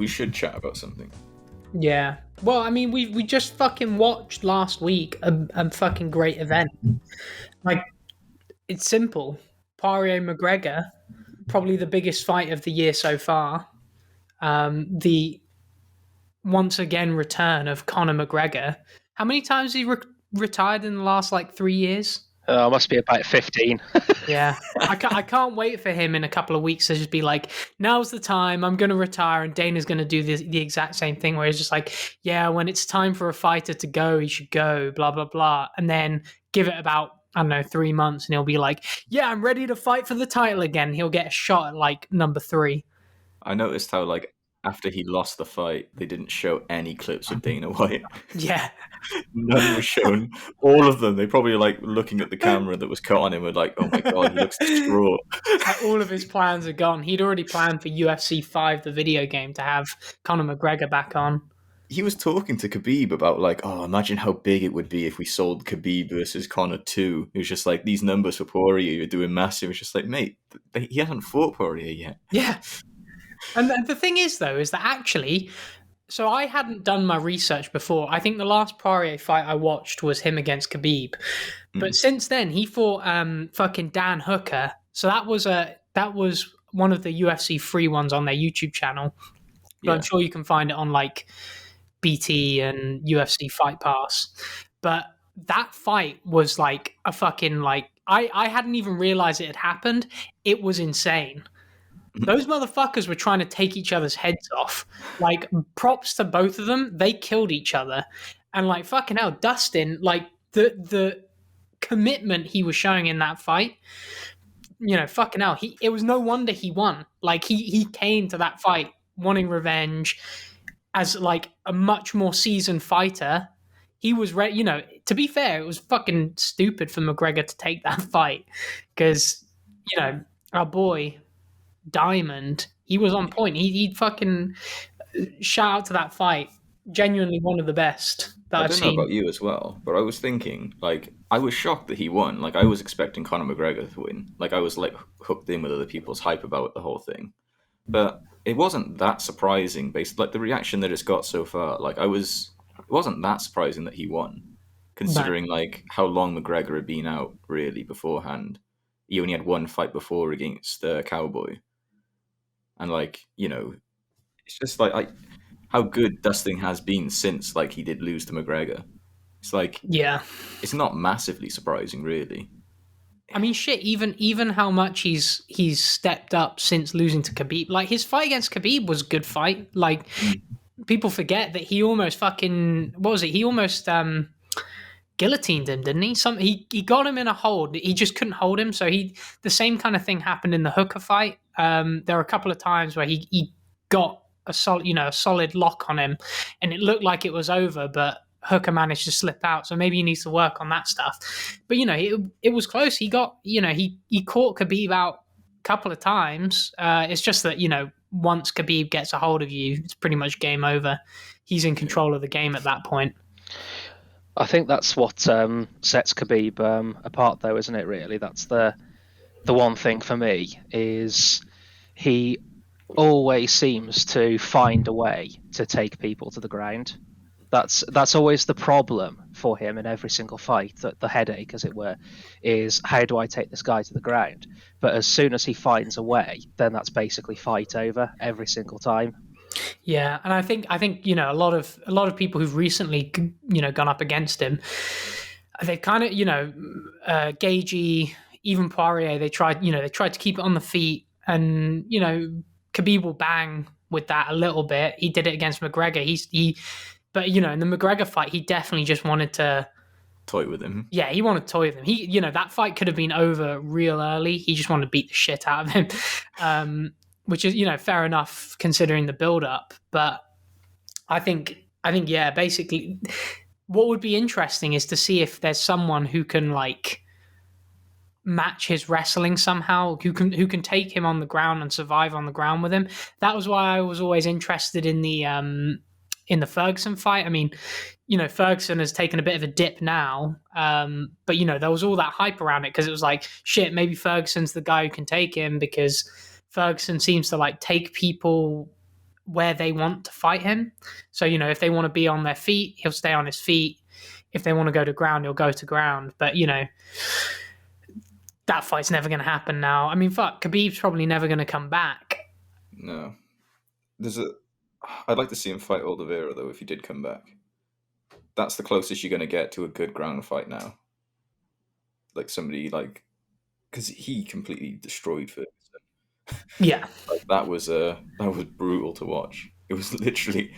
we should chat about something. Yeah. Well, I mean, we just fucking watched last week a fucking great event. Like, it's simple. Poirier McGregor, probably the biggest fight of the year so far. The once again return of Conor McGregor. How many times has he retired in the last 3 years? Must be about 15. Yeah. I can't wait for him in a couple of weeks to just be like, now's the time, I'm going to retire, and Dana's going to do the exact same thing where he's just like, yeah, when it's time for a fighter to go, he should go, blah, blah, blah. And then give it about, I don't know, 3 months, and he'll be like, yeah, I'm ready to fight for the title again. He'll get a shot at number 3. I noticed how after he lost the fight, they didn't show any clips of Dana White. Yeah. None was shown. All of them, they probably looking at the camera that was cut on him were like, oh my God, he looks distraught. All of his plans are gone. He'd already planned for UFC 5, the video game, to have Conor McGregor back on. He was talking to Khabib about imagine how big it would be if we sold Khabib versus Conor 2. It was just like, these numbers for Poirier are doing massive. It's just like, mate, he hasn't fought Poirier yet. Yeah. And the thing is, though, is that actually, so I hadn't done my research before. I think the last Poirier fight I watched was him against Khabib. But since then, he fought fucking Dan Hooker. So that was one of the UFC free ones on their YouTube channel. But yeah. I'm sure you can find it on BT and UFC Fight Pass. But that fight was a fucking I hadn't even realized it had happened. It was insane. Those motherfuckers were trying to take each other's heads off. Props to both of them. They killed each other. And fucking hell, Dustin, the commitment he was showing in that fight, fucking hell, it was no wonder he won. He came to that fight wanting revenge as a much more seasoned fighter. He was ready, to be fair, it was fucking stupid for McGregor to take that fight because, our boy Diamond, he was on point. He'd fucking shout out to that fight. Genuinely one of the best that I've seen. I don't know about you as well, but I was thinking, I was shocked that he won. I was expecting Conor McGregor to win. I was hooked in with other people's hype about the whole thing. But it wasn't that surprising based the reaction that it's got so far. It wasn't that surprising that he won, considering how long McGregor had been out really beforehand. He only had one fight before against Cowboy. And it's just how good Dustin has been since he did lose to McGregor. It's yeah, it's not massively surprising, really. I mean, shit. Even how much he's stepped up since losing to Khabib. His fight against Khabib was a good fight. People forget that he almost fucking he almost guillotined him, didn't he? He got him in a hold. He just couldn't hold him. So the same kind of thing happened in the Hooker fight. There were a couple of times where he got a solid lock on him, and it looked like it was over, but Hooker managed to slip out. So maybe he needs to work on that stuff. But it was close. He got he caught Khabib out a couple of times. It's just that once Khabib gets a hold of you, it's pretty much game over. He's in control of the game at that point. I think that's what sets Khabib apart, though, isn't it? Really, that's the one thing for me is he always seems to find a way to take people to the ground. That's always the problem for him in every single fight. The headache, as it were, is how do I take this guy to the ground? But as soon as he finds a way, then that's basically fight over every single time. Yeah, and I think a lot of people who've recently gone up against him, they've kind of Gagey, even Poirier, they tried to keep it on the feet, and Khabib will bang with that a little bit. He did it against McGregor. But in the McGregor fight, he definitely just wanted to toy with him. Yeah, he wanted to toy with him. He that fight could have been over real early. He just wanted to beat the shit out of him. Which is, fair enough considering the build-up. But I think, yeah, basically, what would be interesting is to see if there's someone who can match his wrestling somehow, who can take him on the ground and survive on the ground with him. That was why I was always interested in the Ferguson fight. I mean, Ferguson has taken a bit of a dip now, but there was all that hype around it because it was shit, maybe Ferguson's the guy who can take him because Ferguson seems to take people where they want to fight him. So, if they want to be on their feet, he'll stay on his feet. If they want to go to ground, he'll go to ground. But, that fight's never going to happen now. I mean, fuck, Khabib's probably never going to come back. No. I'd like to see him fight Oliveira, though, if he did come back. That's the closest you're going to get to a good ground fight now. Like somebody because he completely destroyed Ferguson. Yeah. That was brutal to watch. It was literally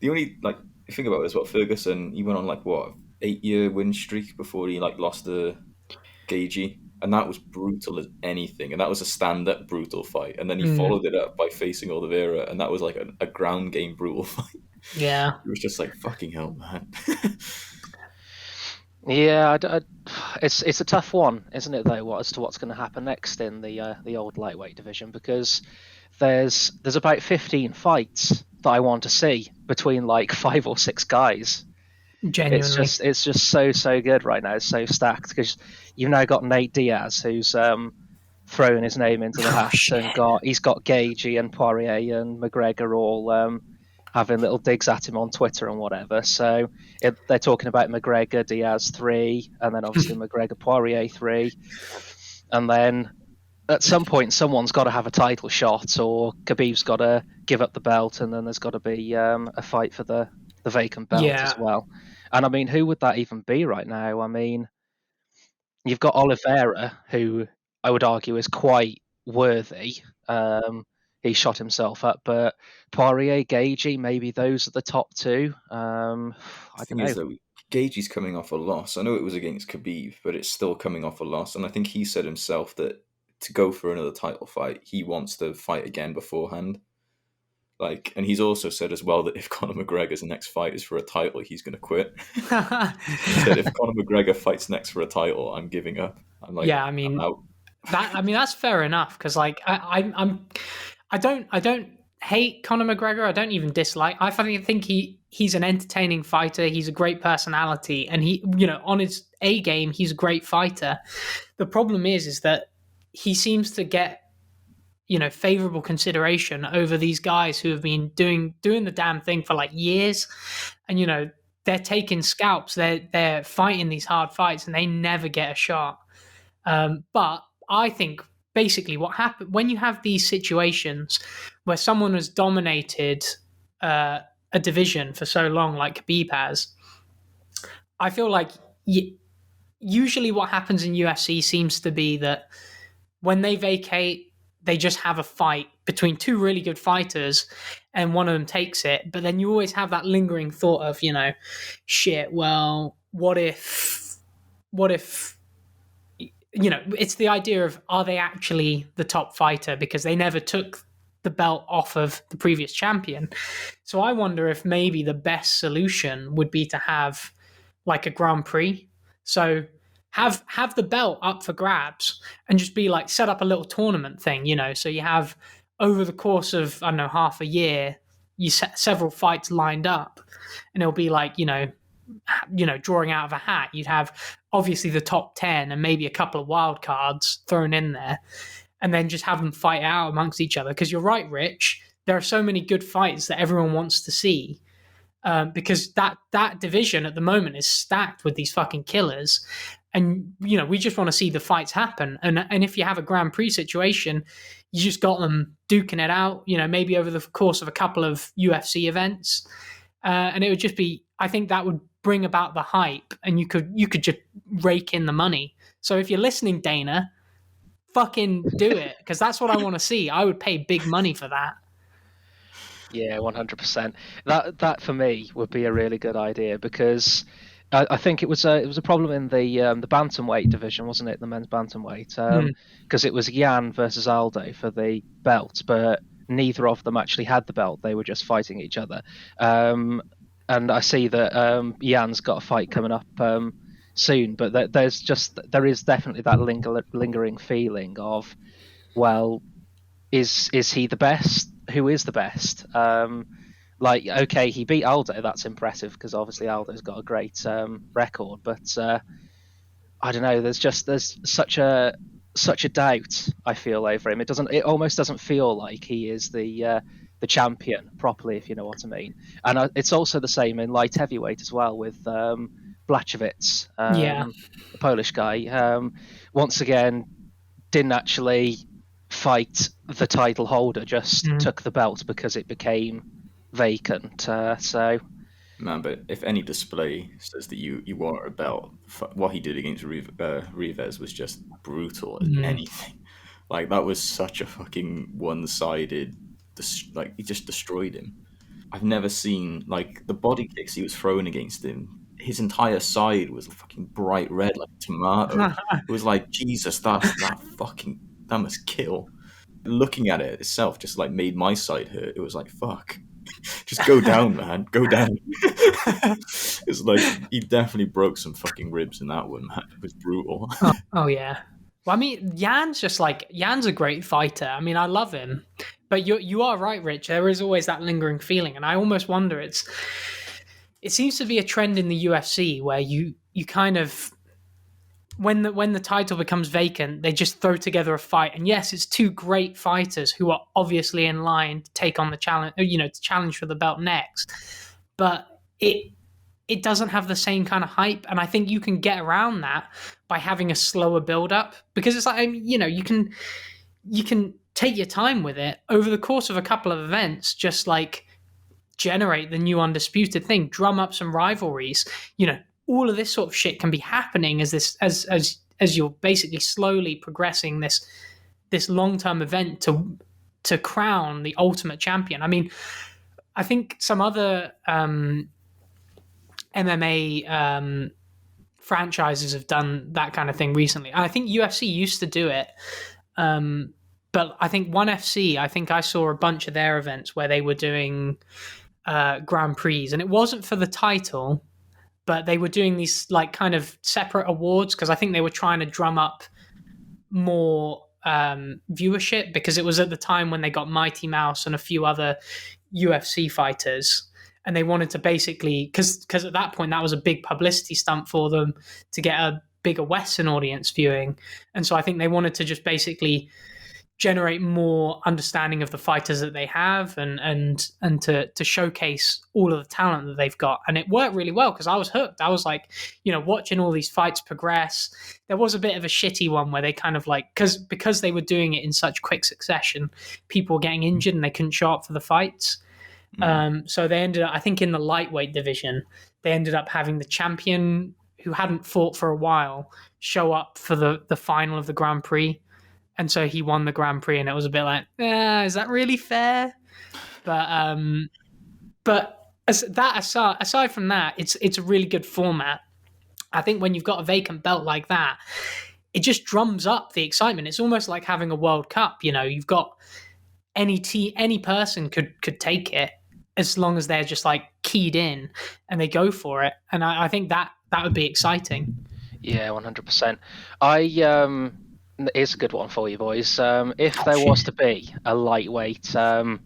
the only you think about it as well. Ferguson, he went on 8-year win streak before he lost the Gagey, and that was brutal as anything. And that was a stand-up brutal fight. And then he followed it up by facing Oliveira, and that was a ground game brutal fight. Yeah, it was just fucking hell, man. Yeah, it's a tough one, isn't it? Though, as to what's going to happen next in the old lightweight division, because there's about 15 fights that I want to see between 5 or 6 guys. genuinely. It's just so good right now. It's so stacked because you've now got Nate Diaz, who's throwing his name into the hat, and he's got Gagey and Poirier and McGregor all having little digs at him on Twitter and whatever. So they're talking about McGregor Diaz 3, and then obviously McGregor Poirier 3, and then at some point someone's got to have a title shot, or Khabib's got to give up the belt, and then there's got to be a fight for the vacant belt as well. And I mean, who would that even be right now? I mean, you've got Oliveira, who I would argue is quite worthy. He shot himself up, but Poirier, Gagey, maybe those are the top 2. I don't know. Gagey's coming off a loss. I know it was against Khabib, but it's still coming off a loss. And I think he said himself that to go for another title fight, he wants to fight again beforehand. And he's also said as well that if Conor McGregor's next fight is for a title, he's going to quit. He said, if Conor McGregor fights next for a title, I'm giving up. I'm I'm out. That's fair enough, because I don't hate Conor McGregor. I don't even dislike. I think he's an entertaining fighter. He's a great personality, and he, on his A game, he's a great fighter. The problem is that he seems to get favorable consideration over these guys who have been doing the damn thing for years, and they're taking scalps. They're fighting these hard fights, and they never get a shot. But I think basically what happened when you have these situations where someone has dominated a division for so long, like Khabib has, I feel like usually what happens in UFC seems to be that when they vacate, they just have a fight between 2 really good fighters and one of them takes it. But then you always have that lingering thought of, shit, well, what if, it's the idea of, are they actually the top fighter? Because they never took the belt off of the previous champion. So I wonder if maybe the best solution would be to have a Grand Prix. So have the belt up for grabs and just be set up a little tournament thing, so you have over the course of, I don't know, half a year, you set several fights lined up, and it'll be drawing out of a hat. You'd have obviously the top 10 and maybe a couple of wild cards thrown in there, and then just have them fight out amongst each other. Because you're right, Rich, there are so many good fights that everyone wants to see, because that division at the moment is stacked with these fucking killers. And, we just want to see the fights happen. And if you have a Grand Prix situation, you just got them duking it out, maybe over the course of a couple of UFC events. And it would just be, I think that would bring about the hype, and you could just rake in the money. So if you're listening, Dana, fucking do it, because that's what I want to see. I would pay big money for that. Yeah, 100%. That for me would be a really good idea, because I think it was a problem in the bantamweight division, wasn't it? The men's bantamweight, because it was Jan versus Aldo for the belt, but neither of them actually had the belt. They were just fighting each other. And I see that Jan's got a fight coming up soon, but there is definitely that lingering feeling of, well, is he the best? Who is the best? Okay, he beat Aldo. That's impressive, because obviously Aldo's got a great record. But I don't know. There's such a doubt I feel over him. It almost doesn't feel like he is the the champion properly, if you know what I mean. And it's also the same in light heavyweight as well with Blachowicz, Yeah. the Polish guy. Once again, didn't actually fight the title holder, just took the belt because it became vacant. So Man, but if any display says that you want a belt, what he did against Rivez was just brutal as anything. Like, that was such a fucking one-sided, like, he just destroyed him. I've never seen, like, the body kicks he was throwing against him. His entire side was fucking bright red, like a tomato. It was like, Jesus, that must kill. Looking at it itself just like made my side hurt. It was like, fuck. Just go down, man. Go down. It's like he definitely broke some fucking ribs in that one, man. It was brutal. Oh yeah. Well, I mean, Jan's a great fighter. I mean, I love him, but you are right, Rich. There is always that lingering feeling, and I almost wonder it seems to be a trend in the UFC where you kind of when the title becomes vacant, they just throw together a fight. And yes, it's two great fighters who are obviously in line to take on the challenge, to challenge for the belt next. But it doesn't have the same kind of hype, and I think you can get around that by having a slower build up, because it's like, you can take your time with it over the course of a couple of events, just like generate the new undisputed thing, drum up some rivalries. All of this sort of shit can be happening as you're basically slowly progressing this long-term event to crown the ultimate champion. I mean, I think some other MMA franchises have done that kind of thing recently. I think UFC used to do it, but I think ONE FC, I think I saw a bunch of their events where they were doing Grand Prix, and it wasn't for the title, but they were doing these like kind of separate awards, because I think they were trying to drum up more viewership, because it was at the time when they got Mighty Mouse and a few other UFC fighters, and they wanted to basically, because at that point that was a big publicity stunt for them to get a bigger Western audience viewing. And so I think they wanted to just basically generate more understanding of the fighters that they have, and to showcase all of the talent that they've got. And it worked really well, because I was hooked. I was like, watching all these fights progress. There was a bit of a shitty one where they kind of like, because they were doing it in such quick succession, people were getting injured and they couldn't show up for the fights. So they ended up, I think in the lightweight division, they ended up having the champion who hadn't fought for a while show up for the final of the Grand Prix. And so he won the Grand Prix, and it was a bit like, is that really fair? But aside from that, it's a really good format. I think when you've got a vacant belt like that, it just drums up the excitement. It's almost like having a World Cup. You've got any person could take it, as long as they're just like keyed in and they go for it. And I think that would be exciting. Yeah, 100%. Here's a good one for you, boys. If there was to be a lightweight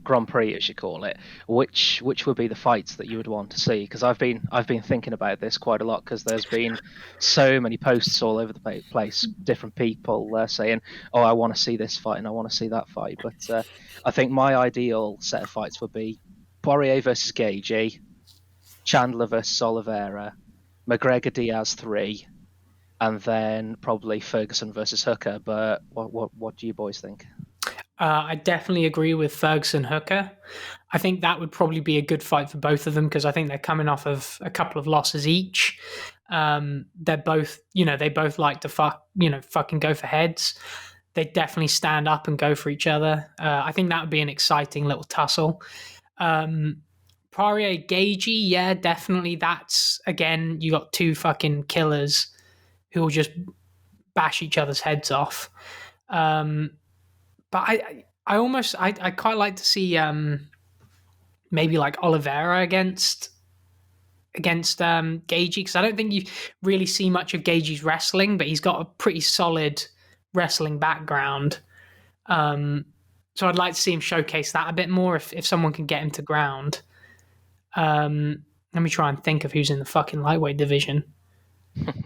Grand Prix, as you call it, which would be the fights that you would want to see? Because I've been thinking about this quite a lot, because there's been so many posts all over the place, different people saying, "Oh, I want to see this fight and I want to see that fight." But I think my ideal set of fights would be Poirier versus Gaethje, Chandler versus Oliveira, McGregor Diaz 3. And then probably Ferguson versus Hooker. But what do you boys think? I definitely agree with Ferguson Hooker. I think that would probably be a good fight for both of them, because I think they're coming off of a couple of losses each. They're both, they both like to fucking go for heads. They definitely stand up and go for each other. I think that would be an exciting little tussle. Poirier Gaethje, yeah, definitely. That's, again, you got two fucking killers who will just bash each other's heads off. But I quite like to see maybe like Oliveira against Gaethje, because I don't think you really see much of Gaethje's wrestling, but he's got a pretty solid wrestling background. So I'd like to see him showcase that a bit more if someone can get him to ground. Let me try and think of who's in the fucking lightweight division.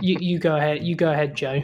You go ahead. You go ahead, Joe.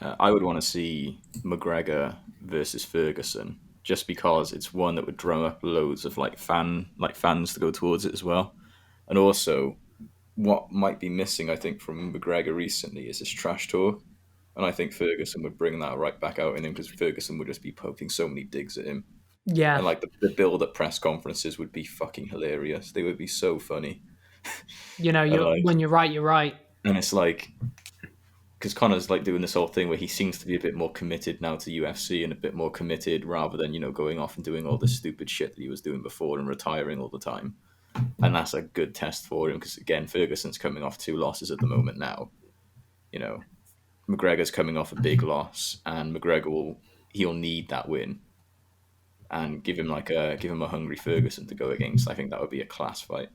I would want to see McGregor versus Ferguson, just because it's one that would drum up loads of fans to go towards it as well. And also, what might be missing, I think, from McGregor recently is his trash talk. And I think Ferguson would bring that right back out in him because Ferguson would just be poking so many digs at him. Yeah, And like the build at press conferences would be fucking hilarious. They would be so funny. And when you're right, you're right. it's like, because Connor's like doing this whole thing where he seems to be a bit more committed now to UFC and a bit more committed rather than, going off and doing all the stupid shit that he was doing before and retiring all the time. And that's a good test for him because, again, Ferguson's coming off 2 losses at the moment now. McGregor's coming off a big loss, and he'll need that win and give him a hungry Ferguson to go against. I think that would be a class fight.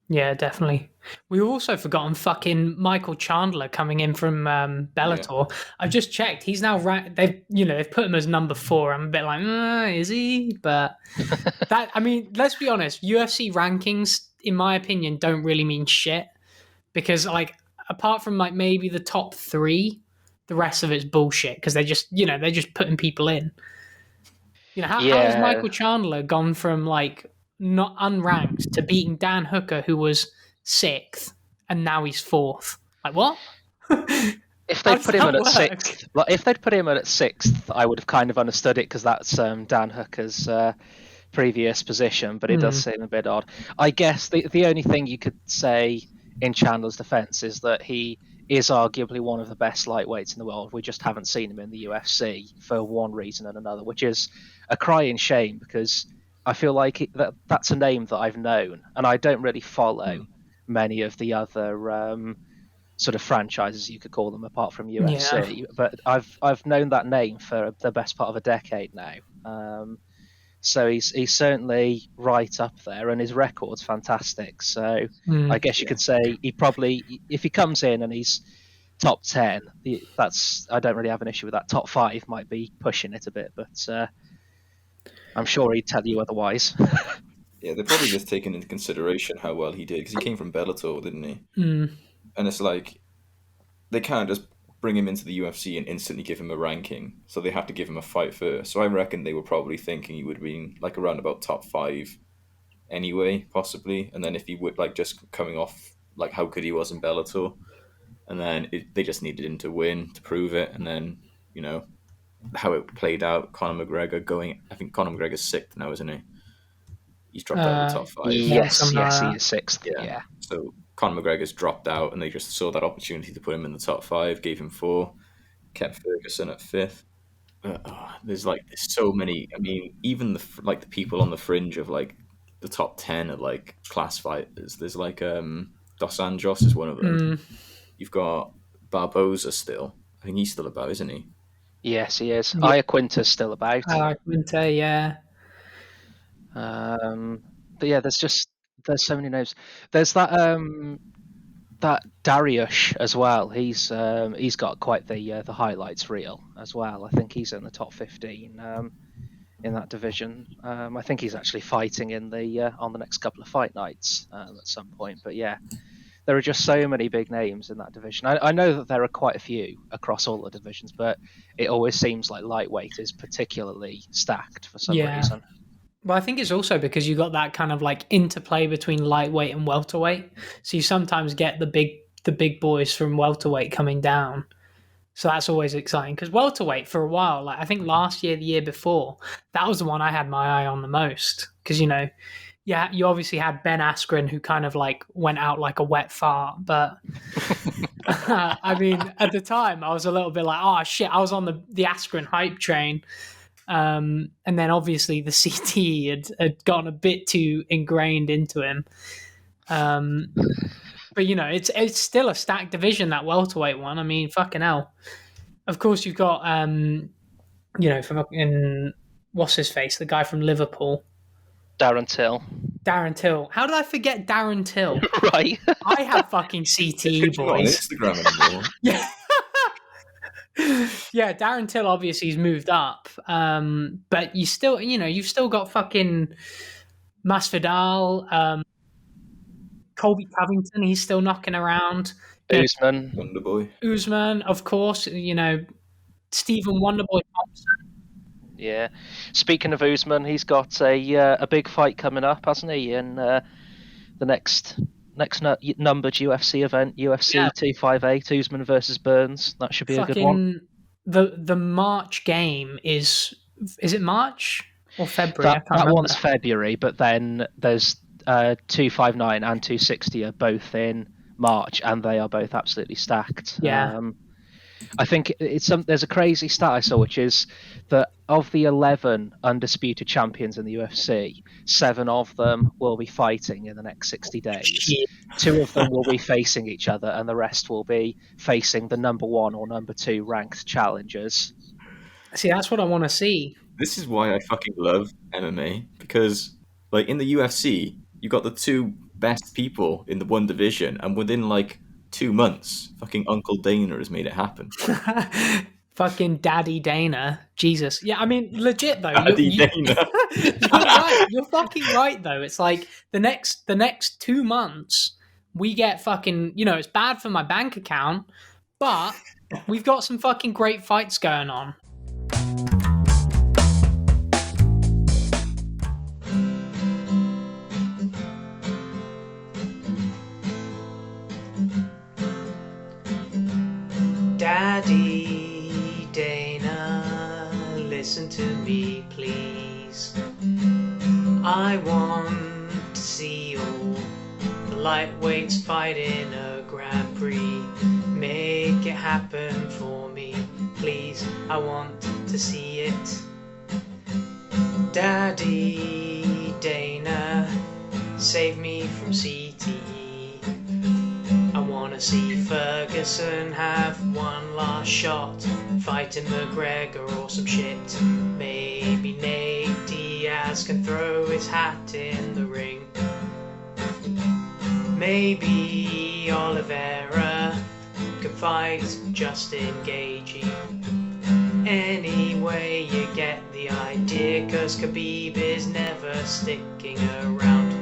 Yeah, definitely. We've also forgotten fucking Michael Chandler coming in from Bellator. Yeah. I've just checked. He's now ranked. They've put him as number 4. I'm a bit like, is he? But let's be honest. UFC rankings, in my opinion, don't really mean shit because, like, apart from like maybe the top 3, the rest of it's bullshit because they're just putting people in. How has Michael Chandler gone from like not unranked to beating Dan Hooker, who was 6th, and now he's 4th? Like, what? If they'd put him in at 6th, if they'd put him in at 6th, I would have kind of understood it because that's Dan Hooker's previous position, but it does seem a bit odd. I guess the only thing you could say in Chandler's defense is that he is arguably one of the best lightweights in the world. We just haven't seen him in the UFC for one reason and another, which is a crying shame because I feel like that's a name that I've known, and I don't really follow many of the other sort of franchises, you could call them, apart from UFC. Yeah. But I've known that name for the best part of a decade now. So he's certainly right up there, and his record's fantastic. So I guess you could say he probably, if he comes in and he's top 10, I don't really have an issue with that. Top 5 might be pushing it a bit, but I'm sure he'd tell you otherwise. Yeah, they're probably just taking into consideration how well he did because he came from Bellator, didn't he? And it's like they can't just bring him into the UFC and instantly give him a ranking, so they have to give him a fight first. So I reckon they were probably thinking he would have been like around about top 5 anyway, possibly. And then if he would like just coming off like how good he was in Bellator, and then they just needed him to win to prove it, and then how it played out. Conor McGregor going, I think Conor McGregor's 6th now, isn't he? He's dropped out of the top 5. Yes, he is 6th. Yeah. So Conor McGregor's dropped out, and they just saw that opportunity to put him in the top 5, gave him 4, kept Ferguson at 5th. There's so many. I mean, even the people on the fringe of like the top 10 are like class fighters. There's like Dos Anjos is one of them. You've got Barboza still. I think he's still about, isn't he? Yes, he is. Yeah. Iaquinta's still about. Iaquinta, yeah. But yeah, there's so many names. There's that Dariush as well. He's got quite the highlights reel as well. I think he's in the top 15 in that division. I think he's actually fighting in the on the next couple of fight nights at some point. But yeah, there are just so many big names in that division. I know that there are quite a few across all the divisions, but it always seems like lightweight is particularly stacked for some reason. Well, I think it's also because you got that kind of like interplay between lightweight and welterweight. So you sometimes get the big boys from welterweight coming down. So that's always exciting because welterweight for a while, like I think last year, the year before, that was the one I had my eye on the most because you obviously had Ben Askren who kind of like went out like a wet fart, but I mean at the time I was a little bit like, oh shit, I was on the Askren hype train. And then obviously the CT had gotten a bit too ingrained into him. But it's still a stacked division, that welterweight one. I mean, fucking hell. Of course, you've got from what's his face, the guy from Liverpool, Darren Till. How did I forget Darren Till? Right. I have fucking CTE boys. On Instagram anymore. Yeah. Yeah, Darren Till obviously he's moved up, but you still, you've still got fucking Masvidal, Colby Covington. He's still knocking around. Usman, Wonderboy. Usman, of course. Stephen Wonderboy Thompson. Yeah. Speaking of Usman, he's got a big fight coming up, hasn't he? In the next numbered UFC event, UFC 258, Usman versus Burns. That should be a good one. Fucking the March game is it March or February? I can't That remember. one's February, but then there's 259 and 260 are both in March, and they are both absolutely stacked. Yeah. I think there's a crazy stat I saw, which is that of the 11 undisputed champions in the UFC, 7 of them will be fighting in the next 60 days. Shit. 2 of them will be facing each other, and the rest will be facing the number 1 or number 2 ranked challengers. See, that's what I want to see. This is why I fucking love MMA, because like in the UFC, you got the 2 best people in the one division, and within like 2 months, fucking Uncle Dana has made it happen. Fucking Daddy Dana. Jesus. Yeah, I mean, legit though. Daddy Dana. You're right. You're fucking right though. It's like the next 2 months we get fucking, it's bad for my bank account, but we've got some fucking great fights going on. Daddy Dana, listen to me please. I want to see all the lightweights fight in a Grand Prix. Make it happen for me, please. I want to see it. Daddy Dana, save me from CTE. I wanna see Ferguson have one last shot, fighting McGregor or some shit. Maybe Nate Diaz can throw his hat in the ring. Maybe Oliveira can fight Justin Gaethje. Anyway, you get the idea, 'cause Khabib is never sticking around.